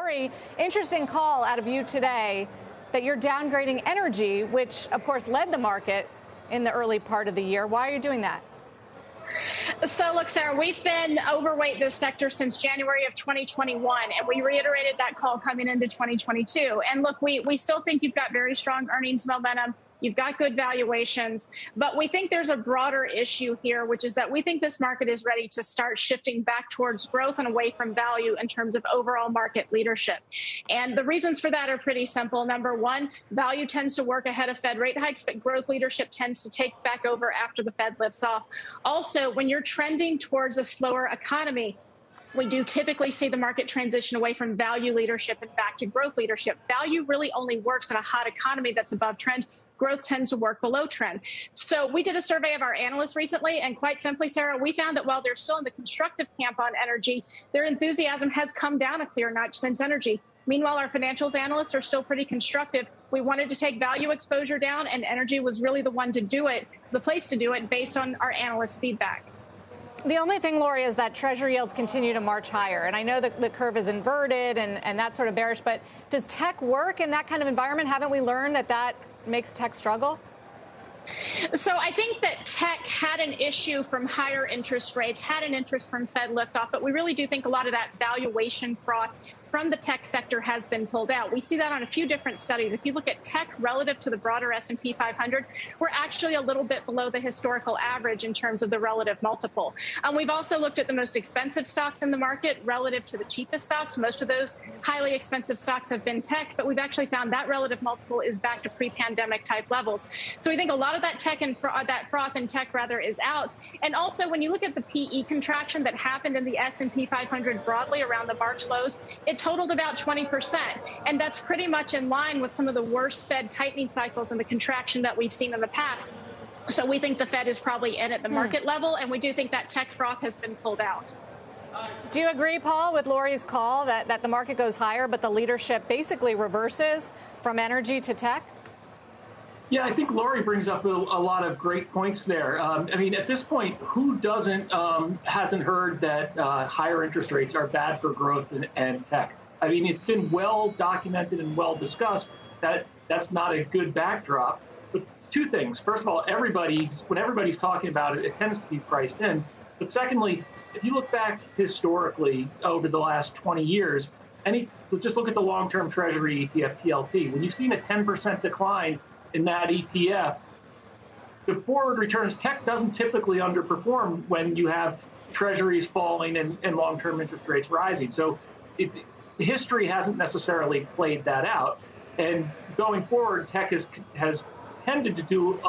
Lori, interesting call out of you today that you're downgrading energy, which, of course, led the market in the early part of the year. Why are you doing that? So, look, Sarah, we've been overweight this sector since January of 2021, and we reiterated that call coming into 2022. And look, we still think you've got very strong earnings momentum. You've got good valuations, but we think there's a broader issue here, which is that we think this market is ready to start shifting back towards growth and away from value in terms of overall market leadership. And the reasons for that are pretty simple. Number one, value tends to work ahead of Fed rate hikes, but growth leadership tends to take back over after the Fed lifts off. Also, when you're trending towards a slower economy, we do typically see the market transition away from value leadership and back to growth leadership. Value really only works in a hot economy that's above trend. Growth tends to work below trend. So we did a survey of our analysts recently, and quite simply, Sarah, we found that while they're still in the constructive camp on energy, their enthusiasm has come down a clear notch since energy. Meanwhile, our financials analysts are still pretty constructive. We wanted to take value exposure down, and energy was really the one to do it, the place to do it based on our analysts' feedback. The only thing, Lori, is that Treasury yields continue to march higher. And I know that the curve is inverted and that's sort of bearish, but does tech work in that kind of environment? Haven't we learned that makes tech struggle? So I think that tech had an issue from higher interest rates, had an interest from Fed liftoff, but we really do think a lot of that valuation froth from the tech sector has been pulled out. We see that on a few different studies. If you look at tech relative to the broader S&P 500, we're actually a little bit below the historical average in terms of the relative multiple. We've also looked at the most expensive stocks in the market relative to the cheapest stocks. Most of those highly expensive stocks have been tech, but we've actually found that relative multiple is back to pre-pandemic type levels. So we think a lot of that tech and that froth in tech rather is out. And also, when you look at the PE contraction that happened in the S&P 500 broadly around the March lows, it totaled about 20%. And that's pretty much in line with some of the worst Fed tightening cycles and the contraction that we've seen in the past. So we think the Fed is probably in at the market level, and we do think that tech froth has been pulled out. Do you agree, Paul, with Lori's call that the market goes higher, but the leadership basically reverses from energy to tech? Yeah, I think Lori brings up a lot of great points there. I mean, at this point, who hasn't heard that higher interest rates are bad for growth and tech? I mean, it's been well documented and well discussed that that's not a good backdrop. But two things. First of all, when everybody's talking about it, it tends to be priced in. But secondly, if you look back historically over the last 20 years, just look at the long-term Treasury ETF, TLT. When you've seen a 10% decline in that ETF, the forward returns, tech doesn't typically underperform when you have treasuries falling and long-term interest rates rising. So history hasn't necessarily played that out. And going forward, tech has tended to do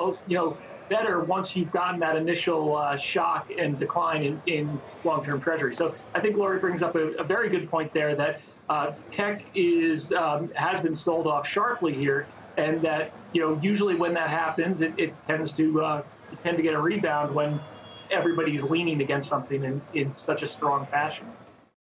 better once you've gotten that initial shock and decline in long-term treasury. So I think Lori brings up a very good point there that tech has been sold off sharply here. And that, usually when that happens, it tends to get a rebound when everybody's leaning against something in such a strong fashion.